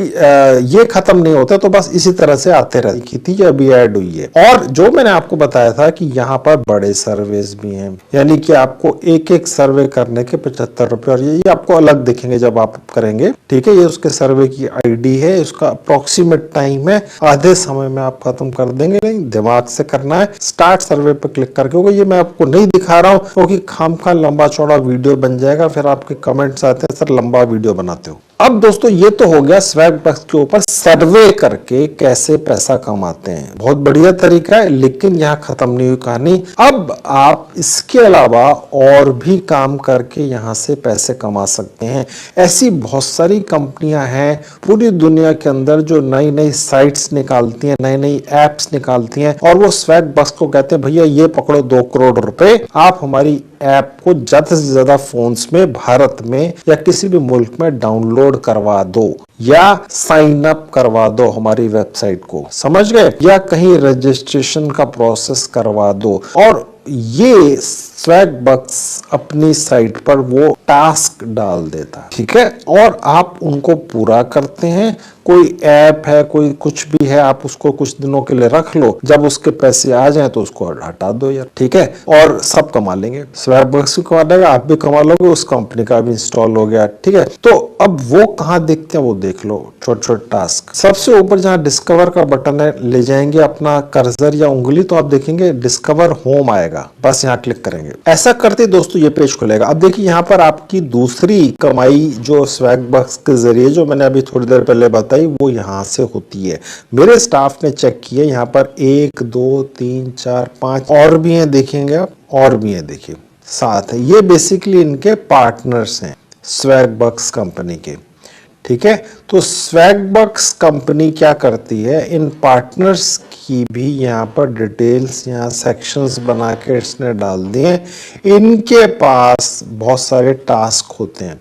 ये खत्म नहीं होता, तो बस इसी तरह से आते रहती थी, ये अभी ऐड हुई है। और जो मैंने आपको बताया था कि यहाँ पर बड़े सर्वेस भी हैं, यानी कि आपको एक एक सर्वे करने के 75 रुपए, और ये आपको अलग दिखेंगे जब आप करेंगे। ठीक है, ये उसके सर्वे की आईडी है, उसका अप्रोक्सीमेट टाइम है, आधे समय में आप खत्म कर देंगे। नहीं, दिमाग से करना है, स्टार्ट सर्वे पे क्लिक करके। होगा ये मैं आपको नहीं दिखा रहा हूँ क्योंकि खामखा लंबा चौड़ा वीडियो बन जाएगा, फिर आपके कमेंट्स आते हैं सर लंबा वीडियो बनाते हो। अब दोस्तों ये तो हो गया स्वैग बक्स के ऊपर सर्वे करके कैसे पैसा कमाते हैं, बहुत बढ़िया तरीका है, लेकिन यहाँ खत्म नहीं हुई कहानी। अब आप इसके अलावा और भी काम करके यहाँ से पैसे कमा सकते हैं। ऐसी बहुत सारी कंपनियां हैं पूरी दुनिया के अंदर जो नई नई साइट्स निकालती हैं, नई नई एप्स निकालती हैं, और वो स्वैग बक्स को कहते हैं भैया ये पकड़ो 2 करोड़ रुपए, आप हमारी ऐप को ज्यादा से ज्यादा फोन्स में भारत में या किसी भी मुल्क में डाउनलोड करवा दो या साइन अप करवा दो हमारी वेबसाइट को, समझ गए, या कहीं रजिस्ट्रेशन का प्रोसेस करवा दो। और ये स्वैग बक्स अपनी साइट पर वो टास्क डाल देता है। ठीक है, और आप उनको पूरा करते हैं। कोई ऐप है, कोई कुछ भी है, आप उसको कुछ दिनों के लिए रख लो, जब उसके पैसे आ जाएं तो उसको हटा दो यार। ठीक है, और सब कमा लेंगे, स्वैग बक्स भी कमा लेगा, आप भी कमा लोगे, उस कंपनी का भी इंस्टॉल हो गया। ठीक है, तो अब वो कहाँ देखते हैं वो देख लो, छोटे छोटे टास्क। सबसे ऊपर जहाँ डिस्कवर का बटन है, ले जाएंगे अपना कर्सर या उंगली तो आप देखेंगे डिस्कवर होम आएगा, बस यहाँ क्लिक करेंगे। ऐसा करते दोस्तों ये पेज खुलेगा। अब देखिए यहाँ पर आपकी दूसरी कमाई जो स्वैग बक्स के जरिए जो मैंने अभी थोड़ी देर पहले बताई वो यहाँ से होती है। मेरे स्टाफ ने चेक किया, यहाँ पर 1 2 3 4 5 और भी हैं, देखेंगे आप, और भी हैं, देखिए 7 है। ये बेसिकली इनके पार्टनर्स हैं स्वैग बक्स कंपनी के। ठीक है, तो स्वैग बक्स कंपनी क्या करती है, इन पार्टनर्स की भी यहाँ पर डिटेल्स यहाँ सेक्शंस बना के इसने डाल दिए। इनके पास बहुत सारे टास्क होते हैं।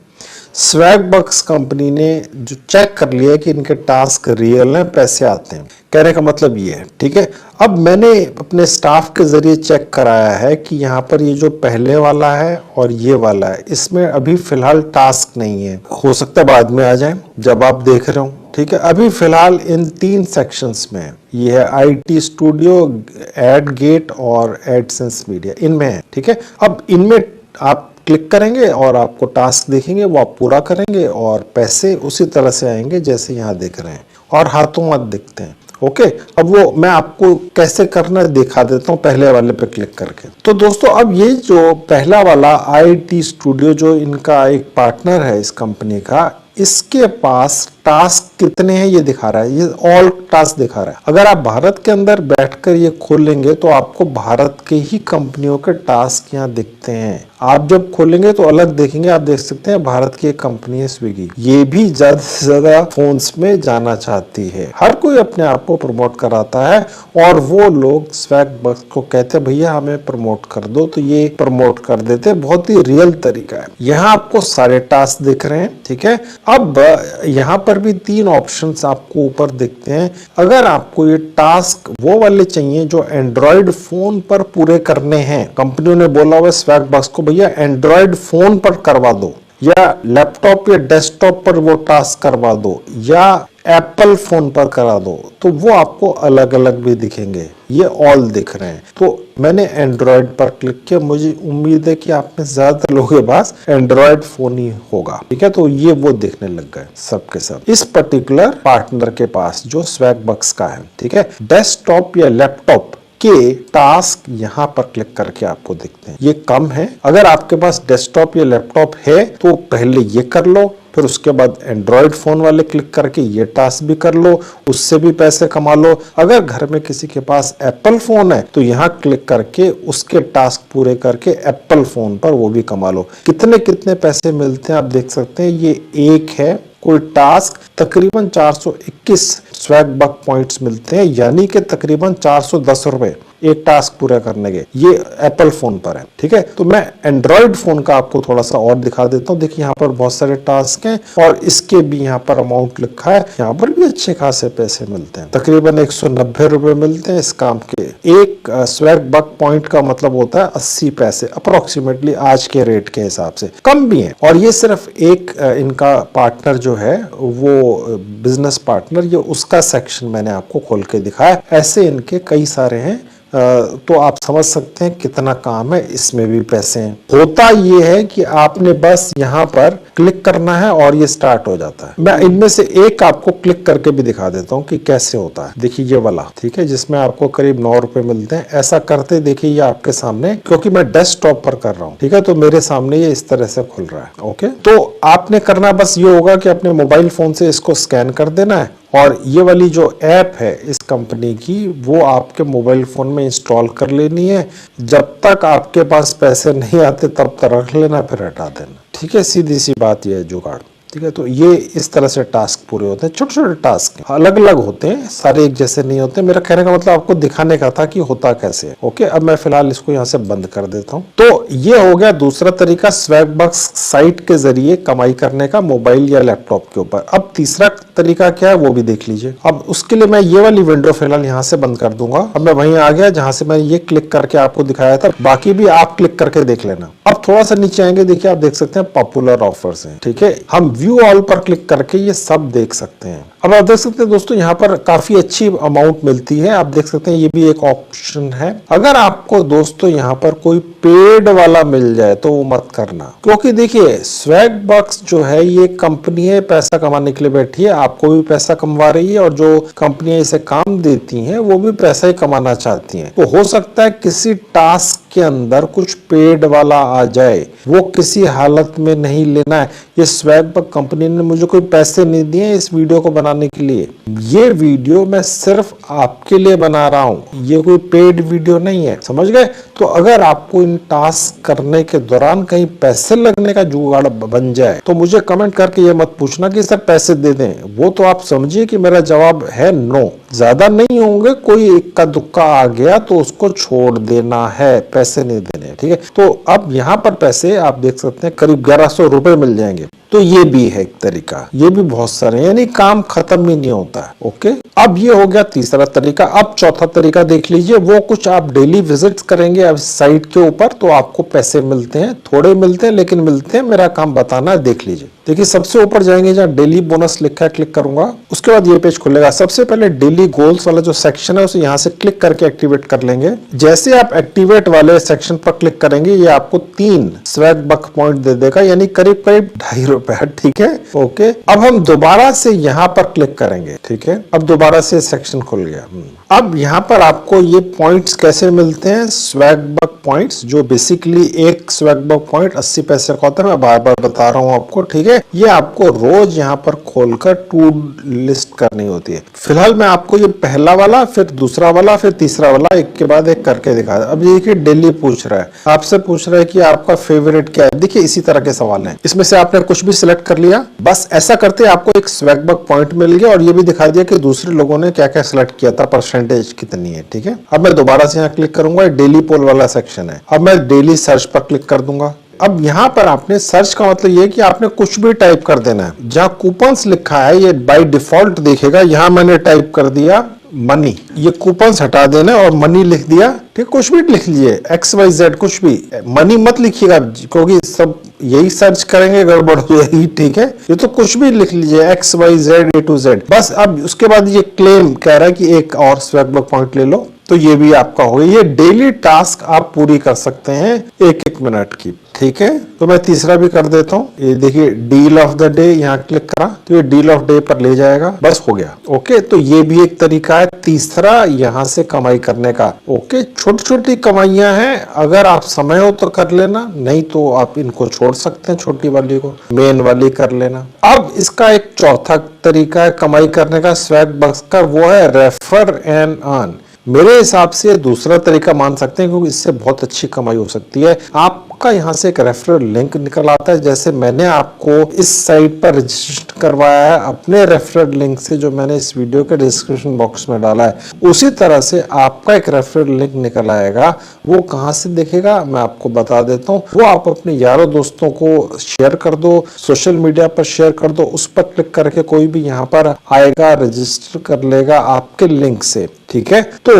स्वैगबक्स कंपनी ने जो चेक कर लिया कि इनके टास्क रियल हैं, पैसे आते हैं। कहने का मतलब ये है, ठीक है। अब मैंने अपने स्टाफ के जरिए चेक कराया है कि यहाँ पर ये जो पहले वाला है और ये वाला है, इसमें अभी फिलहाल टास्क नहीं है। हो सकता है बाद में आ जाए जब आप देख रहे हो, ठीक है। अभी फिलहाल इन 3 सेक्शंस में है। ये है IT स्टूडियो, एड गेट और एडसेंस मीडिया, इनमें है, ठीक है। अब इनमें आप क्लिक करेंगे और आपको टास्क देखेंगे, वो आप पूरा करेंगे और पैसे उसी तरह से आएंगे जैसे यहाँ देख रहे हैं, और हाथों हाथ दिखते हैं। ओके, अब वो मैं आपको कैसे करना है दिखा देता हूँ पहले वाले पे क्लिक करके। तो दोस्तों, अब ये जो पहला वाला IT स्टूडियो जो इनका एक पार्टनर है इस कंपनी का, इसके पास टास्क कितने हैं ये दिखा रहा है। ये ऑल टास्क दिखा रहा है। अगर आप भारत के अंदर बैठकर ये खोलेंगे तो आपको भारत के ही कंपनियों के टास्क यहाँ दिखते हैं। आप जब खोलेंगे तो अलग देखेंगे। आप देख सकते हैं भारत की एक कंपनी है स्विगी, ये भी ज्यादा से ज्यादा फोन्स में जाना चाहती है। हर कोई अपने आप को प्रमोट कराता है और वो लोग स्वैगबक्स को कहते हैं भैया हमें प्रमोट कर दो, तो ये प्रमोट कर देते हैं। बहुत ही रियल तरीका है। यहाँ आपको सारे टास्क दिख रहे हैं, ठीक है। अब यहाँ पर भी 3 ऑप्शंस आपको ऊपर दिखते हैं। अगर आपको ये टास्क वो वाले चाहिए जो एंड्रॉइड फोन पर पूरे करने हैं, कंपनियों ने बोला हुआ स्वैगबक्स को भैया एंड्रॉइड फोन पर करवा दो, या लैपटॉप या डेस्कटॉप पर वो टास्क करवा दो, या एप्पल फोन पर करा दो, तो वो आपको अलग अलग भी दिखेंगे। ये ऑल दिख रहे हैं। तो मैंने एंड्रॉइड पर क्लिक किया। मुझे उम्मीद है कि आप में ज्यादातर लोगों के पास एंड्रॉइड फोन ही होगा, ठीक है। तो ये वो देखने लग गए सबके सब इस पर्टिकुलर पार्टनर के पास जो स्वैगबक्स का है, ठीक है। डेस्कटॉप या लैपटॉप के टास्क यहाँ पर क्लिक करके आपको दिखते हैं। ये कम है। अगर आपके पास डेस्कटॉप या लैपटॉप है तो पहले ये कर लो, फिर उसके बाद एंड्रॉइड फोन वाले क्लिक करके ये टास्क भी कर लो, उससे भी पैसे कमा लो। अगर घर में किसी के पास एप्पल फोन है तो यहाँ क्लिक करके उसके टास्क पूरे करके एप्पल फोन पर वो भी कमा लो। कितने कितने पैसे मिलते हैं आप देख सकते हैं। ये एक है कोई टास्क, तकरीबन 421 स्वैगबक्स पॉइंट्स मिलते हैं, यानी कि तकरीबन 410 रुपए एक टास्क पूरा करने के। ये एप्पल फोन पर है, ठीक है। तो मैं एंड्रॉइड फोन का आपको थोड़ा सा और दिखा देता हूँ। देखिए यहाँ पर बहुत सारे टास्क हैं और इसके भी यहाँ पर अमाउंट लिखा है। यहाँ पर भी अच्छे खासे पैसे मिलते हैं, तकरीबन 190 रुपए मिलते हैं इस काम के। एक स्वैगबक्स पॉइंट का मतलब होता है 80 पैसे अप्रोक्सीमेटली, आज के रेट के हिसाब से कम भी है। और ये सिर्फ एक इनका पार्टनर जो है वो बिजनेस पार्टनर, ये उसका सेक्शन मैंने आपको खोल के दिखाया। ऐसे इनके कई सारे हैं। तो आप समझ सकते हैं कितना काम है, इसमें भी पैसे हैं। होता ये है कि आपने बस यहाँ पर क्लिक करना है और ये स्टार्ट हो जाता है। मैं इनमें से एक आपको क्लिक करके भी दिखा देता हूँ कि कैसे होता है। देखिए ये वाला, ठीक है, जिसमें आपको करीब 9 रुपए मिलते हैं। ऐसा करते देखिए ये आपके सामने, क्योंकि मैं डेस्कटॉप पर कर रहा हूँ, ठीक है, तो मेरे सामने ये इस तरह से खुल रहा है। ओके, तो आपने करना बस ये होगा कि अपने मोबाइल फोन से इसको स्कैन कर देना है और ये वाली जो ऐप है इस कंपनी की वो आपके मोबाइल फोन में इंस्टॉल कर लेनी है। जब तक आपके पास पैसे नहीं आते तब तक रख लेना, फिर हटा देना, ठीक है। सीधी सी बात ये है जुगाड़, ठीक है। तो ये इस तरह से टास्क पूरे होते हैं। छोटे छोटे टास्क अलग अलग होते हैं, सारे एक जैसे नहीं होते। मेरा कहने का मतलब आपको दिखाने का था कि होता कैसे है। ओके, अब मैं फिलहाल इसको यहाँ से बंद कर देता हूँ। तो ये हो गया दूसरा तरीका स्वैगबक्स साइट के जरिए कमाई करने का मोबाइल या लैपटॉप के ऊपर। अब तीसरा तरीका क्या है वो भी देख लीजिए। अब उसके लिए मैं ये वाली विंडो फिलहाल यहाँ से बंद कर दूंगा। अब मैं वहीं आ गया जहां से मैंने ये क्लिक करके आपको दिखाया था। बाकी भी आप क्लिक करके देख लेना। अब थोड़ा सा नीचे आएंगे, देखिए आप देख सकते हैं पॉपुलर ऑफर्स हैं, ठीक है। हम व्यू ऑल पर क्लिक करके ये सब देख सकते हैं। अब आप देख सकते हैं दोस्तों यहाँ पर काफी अच्छी अमाउंट मिलती है। आप देख सकते हैं ये भी एक ऑप्शन है। अगर आपको दोस्तों यहाँ पर कोई पेड वाला मिल जाए तो वो मत करना, क्योंकि देखिए स्वैगबक्स जो है ये कंपनी है, पैसा कमाने के लिए बैठी है। आपको भी पैसा कमवा रही है और जो कंपनियां इसे काम देती हैं वो भी पैसा ही कमाना चाहती हैं। तो हो सकता है किसी टास्क के अंदर कुछ पेड वाला आ जाए, वो किसी हालत में नहीं लेना है। ये स्वैगबक्स कंपनी ने मुझे कोई पैसे नहीं दिए इस वीडियो को बनाने के लिए। ये वीडियो मैं सिर्फ आपके लिए बना रहा हूं, ये कोई पेड वीडियो नहीं है, समझ गए। तो अगर आपको इन टास्क करने के दौरान कहीं पैसे लगने का जुगाड़ बन जाए तो मुझे कमेंट करके ये मत पूछना कि सर पैसे दे दें। वो तो आप समझिए कि मेरा जवाब है नो। ज्यादा नहीं होंगे, कोई इक्का दुक्का आ गया तो उसको छोड़ देना है, पैसे नहीं देने, ठीक है। तो अब यहाँ पर पैसे आप देख सकते हैं करीब 1100 रुपए मिल जाएंगे। तो ये भी है एक तरीका, ये भी बहुत सारे हैं, यानी काम खत्म ही नहीं होता है। ओके, अब ये हो गया तीसरा तरीका। अब चौथा तरीका देख लीजिए, वो कुछ आप डेली विजिट्स करेंगे अब साइट के ऊपर तो आपको पैसे मिलते हैं, थोड़े मिलते हैं लेकिन मिलते हैं। मेरा काम बताना है, देख लीजिए। देखिए सबसे ऊपर जाएंगे जहाँ डेली बोनस लिखा है, क्लिक करूंगा, उसके बाद ये पेज खुलेगा। सबसे पहले डेली गोल्स वाला जो सेक्शन है उसे यहाँ से क्लिक करके एक्टिवेट कर लेंगे। जैसे आप एक्टिवेट वाले सेक्शन पर क्लिक करेंगे ये आपको 3 स्वैग बक पॉइंट दे देगा, यानी करीब करीब ₹2.5। ठीक है, ओके। अब हम दोबारा से यहाँ पर क्लिक करेंगे। ठीक है, अब दोबारा से सेक्शन खुल गया। अब यहाँ पर आपको ये पॉइंट्स कैसे मिलते हैं, स्वैग बक पॉइंट्स, जो बेसिकली एक स्वैग बक पॉइंट 80 पैसे का होता है। मैं बार बार बता रहा हूँ आपको, ठीक है। ये आपको रोज यहाँ पर खोलकर टू लिस्ट करनी होती है। फिलहाल मैं आपको ये पहला वाला, फिर दूसरा वाला, फिर तीसरा वाला एक के बाद एक करके दिखा। अब देखिए डेली पूछ रहा है, आपसे पूछ रहा है कि आपका फेवरेट क्या है। देखिए इसी तरह के सवाल हैं, इसमें से आपने कुछ भी सिलेक्ट कर लिया। बस ऐसा करते आपको एक स्वैग बक पॉइंट मिल गया और ये भी दिखा दिया कि दूसरे लोगों ने क्या क्या सिलेक्ट किया था, परसेंटेज कितनी है। ठीक है, अब मैं दोबारा से यहाँ क्लिक करूंगा, डेली पोल वाला सेक्शन है। अब मैं डेली सर्च पर क्लिक कर दूंगा। अब यहाँ पर आपने सर्च का मतलब ये कि आपने कुछ भी टाइप कर देना है। जहाँ कूपन्स लिखा है ये बाय डिफॉल्ट देखेगा, यहाँ मैंने टाइप कर दिया मनी, ये कूपन्स हटा देना और मनी लिख दिया। ठीक, कुछ भी लिख लीजिए, XYZ कुछ भी, मनी मत लिखिएगा क्योंकि सब यही सर्च करेंगे, गड़बड़ हो जाएगी। ठीक है, ये तो कुछ भी लिख लीजिए, XYZ A to Z बस। अब उसके बाद ये क्लेम कह रहा है कि एक और स्वैग बक पॉइंट ले लो, तो ये भी आपका हो गया। ये डेली टास्क आप पूरी कर सकते हैं 1-1 मिनट की। ठीक है, तो मैं तीसरा भी कर देता हूँ। ये देखिए डील ऑफ द डे, यहाँ क्लिक करा तो ये डील ऑफ डे पर ले जाएगा, बस हो गया। ओके, तो ये भी एक तरीका है तीसरा यहाँ से कमाई करने का। ओके, छोटी छोटी कमाइयां हैं, अगर आप समय हो तो कर लेना, नहीं तो आप इनको छोड़ सकते हैं, छोटी वाली को मेन वाली कर लेना। अब इसका एक चौथा तरीका है कमाई करने का स्वैग बक्स का, वो है रेफर एंड अर्न। मेरे हिसाब से दूसरा तरीका मान सकते हैं क्योंकि इससे बहुत अच्छी कमाई हो सकती है। आपका यहाँ से एक रेफरल लिंक निकल आता है, जैसे मैंने आपको इस साइट पर रजिस्टर करवाया है अपने रेफरल लिंक से, जो मैंने इस वीडियो के डिस्क्रिप्शन बॉक्स में डाला है। उसी तरह से आपका एक रेफरल लिंक निकल आएगा। वो कहाँ से दिखेगा मैं आपको बता देता हूँ। वो आप अपने यारों दोस्तों को शेयर कर दो, सोशल मीडिया पर शेयर कर दो, उस पर क्लिक करके कोई भी यहाँ पर आएगा, रजिस्टर कर लेगा आपके लिंक से। ठीक है, तो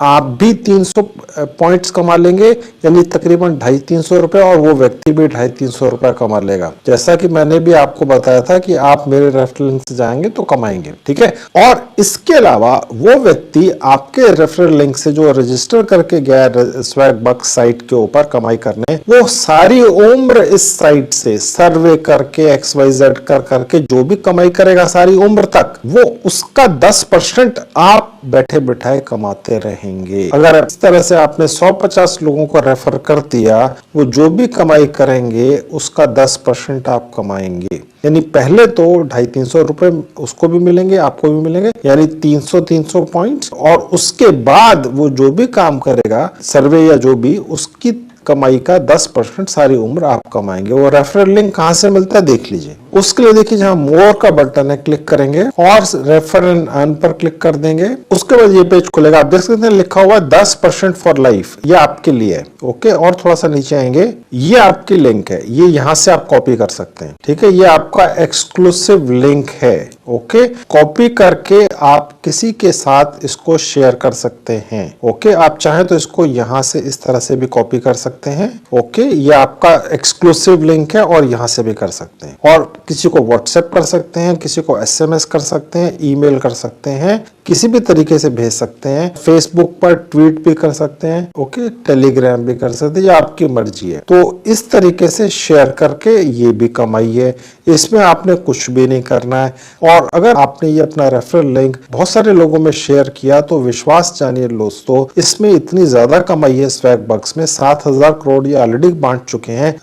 आप भी 300 पॉइंट्स कमा लेंगे, यानी तकरीबन 250-300 रुपए, और वो व्यक्ति भी 250-300 रुपए कमा लेगा। जैसा कि मैंने भी आपको बताया था कि आप मेरे रेफरल लिंक से जाएंगे तो कमाएंगे। ठीक है, और इसके अलावा वो व्यक्ति आपके रेफरल लिंक से जो रजिस्टर करके गया स्वैग बक साइट के ऊपर कमाई करने, वो सारी उम्र इस साइट से सर्वे करके XYZ करके जो भी कमाई करेगा सारी उम्र तक, वो उसका 10% आप बैठे बिठाए कमाते रहेंगे। अगर इस तरह से आपने 150 लोगों को रेफर कर दिया, वो जो भी कमाई करेंगे उसका 10% आप कमाएंगे। यानी पहले तो 250-300 रुपए उसको भी मिलेंगे, आपको भी मिलेंगे, यानी 300 पॉइंट्स, और उसके बाद वो जो भी काम करेगा सर्वे या जो भी, उसकी कमाई का 10% सारी उम्र आप कमाएंगे। वो रेफरल लिंक कहाँ से मिलता है देख लीजिए। उसके लिए देखिए जहाँ मोर का बटन है, क्लिक करेंगे और रेफर एंड अर्न पर क्लिक कर देंगे। उसके बाद ये पेज खुलेगा, आप देख सकते हैं लिखा हुआ 10% फॉर लाइफ, ये आपके लिए है। ओके, और थोड़ा सा नीचे आएंगे, ये आपकी लिंक है, ये यहाँ से आप कॉपी कर सकते हैं। ठीक है, ये आपका एक्सक्लूसिव लिंक है। ओके, कॉपी करके आप किसी के साथ इसको शेयर कर सकते हैं। ओके, आप चाहें तो इसको यहाँ से इस तरह से भी कॉपी कर सकते हैं। ओके, ये आपका एक्सक्लूसिव लिंक है और यहाँ से भी कर सकते हैं, और किसी को व्हाट्सएप कर सकते हैं, किसी को SMS कर सकते हैं, ईमेल कर सकते हैं, किसी भी तरीके से भेज सकते हैं। फेसबुक पर ट्वीट भी कर सकते हैं। ओके, टेलीग्राम भी कर सकते हैं, ये आपकी मर्जी है। तो इस तरीके से शेयर करके ये भी कमाई है, इसमें आपने कुछ भी नहीं करना है। और अगर आपने ये अपना रेफरल लिंक बहुत सारे लोगों में शेयर किया तो विश्वास जानिए दोस्तों, इसमें इतनी ज्यादा कमाई है स्वैग बक्स में। 7,000 करोड़ ये ऑलरेडी बांट चुके हैं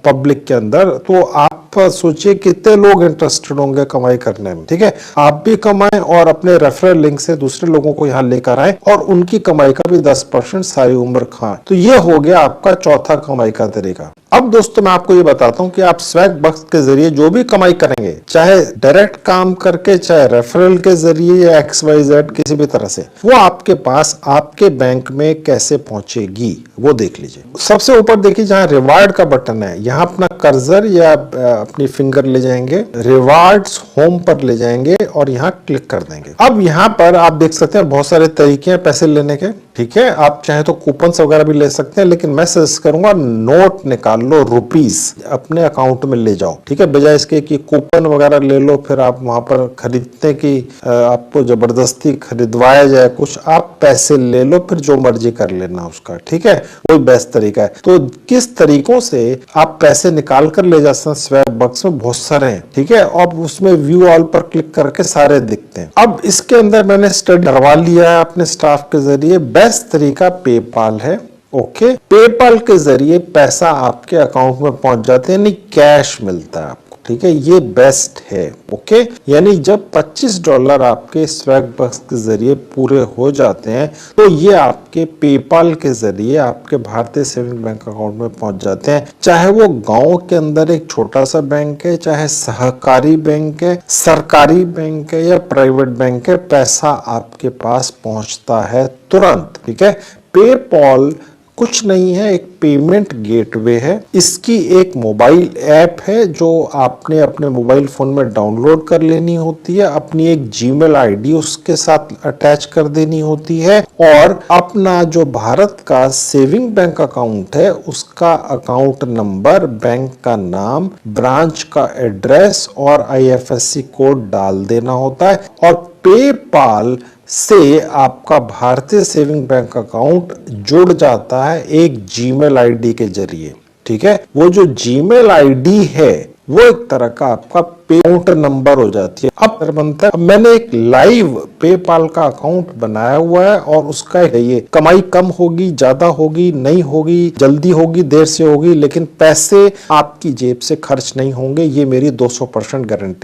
पब्लिक के अंदर। तो आप सोचिए कितने लोग इंटरेस्टेड होंगे कमाई करने में। ठीक है, आप भी कमाएं और अपने रेफरल लिंक से दूसरे लोगों को यहाँ लेकर आए और उनकी कमाई का भी 10% सारी उम्र खाएं। तो ये हो गया आपका चौथा कमाई का तरीका। अब दोस्तों मैं आपको ये बताता हूँ कि आप स्वैग बक्स के जरिए जो भी कमाई करेंगे, चाहे डायरेक्ट काम करके, चाहे रेफरल के जरिए या XYZ किसी भी तरह से, वो आपके पास आपके बैंक में कैसे पहुंचेगी वो देख लीजिए। सबसे ऊपर देखिए जहाँ रिवार्ड का बटन है, यहाँ अपना कर्सर या अपनी फिंगर ले जाएंगे, रिवार्ड्स होम पर ले जाएंगे और यहाँ क्लिक कर देंगे। अब यहाँ पर आप देख सकते हैं बहुत सारे तरीके हैं पैसे लेने के, ठीक है। आप चाहे तो कूपन्स वगैरह भी ले सकते हैं, लेकिन मैं सजेस्ट करूंगा नोट निकाल लो, रुपीस अपने अकाउंट में ले जाओ, ठीक है, बजाय इसके कि कूपन वगैरह ले लो फिर आप वहां पर खरीदते कि आपको जबरदस्ती खरीदवाया जाए कुछ। आप पैसे ले लो फिर जो मर्जी कर लेना उसका, ठीक है, वही बेस्ट तरीका है। तो किस तरीकों से आप पैसे निकाल कर ले जा सकते हैं स्वैप बक्स में, बहुत सारे हैं, ठीक है। अब उसमें व्यू ऑल पर क्लिक करके सारे दिखते हैं। अब इसके अंदर मैंने स्टडी करवा लिया है अपने स्टाफ के जरिए। बेस्ट तरीका पेपाल है, ओके। पेपाल के जरिए पैसा आपके अकाउंट में पहुंच जाते हैं, यानी कैश मिलता है आपको, ठीक है, ये बेस्ट है, ओके। यानी जब $25 आपके स्वैप बक्स के जरिए पूरे हो जाते हैं तो ये आपके पेपाल के जरिए आपके भारतीय सेविंग बैंक अकाउंट में पहुंच जाते हैं। चाहे वो गांव के अंदर एक छोटा सा बैंक है, चाहे सहकारी बैंक है, सरकारी बैंक है या प्राइवेट बैंक है, पैसा आपके पास पहुंचता है तुरंत, ठीक है। पेपाल कुछ नहीं है, एक पेमेंट गेटवे है। इसकी एक मोबाइल ऐप है जो आपने अपने मोबाइल फोन में डाउनलोड कर लेनी होती है, अपनी एक जीमेल आईडी उसके साथ अटैच कर देनी होती है और अपना जो भारत का सेविंग बैंक अकाउंट है उसका अकाउंट नंबर, बैंक का नाम, ब्रांच का एड्रेस और IFSC कोड डाल देना होता है और पेपाल से आपका भारतीय सेविंग बैंक अकाउंट जुड़ जाता है एक जीमेल आईडी के जरिए, ठीक है। वो जो जीमेल आईडी है वो एक तरह का आपका अकाउंट नंबर हो जाती है। अब बनता है, अब मैंने एक लाइव पेपाल का अकाउंट बनाया हुआ है और उसका ये कमाई कम होगी, ज्यादा होगी, नहीं होगी, जल्दी होगी, देर से होगी, लेकिन पैसे आपकी जेब से खर्च नहीं होंगे, ये मेरी 200% गारंटी।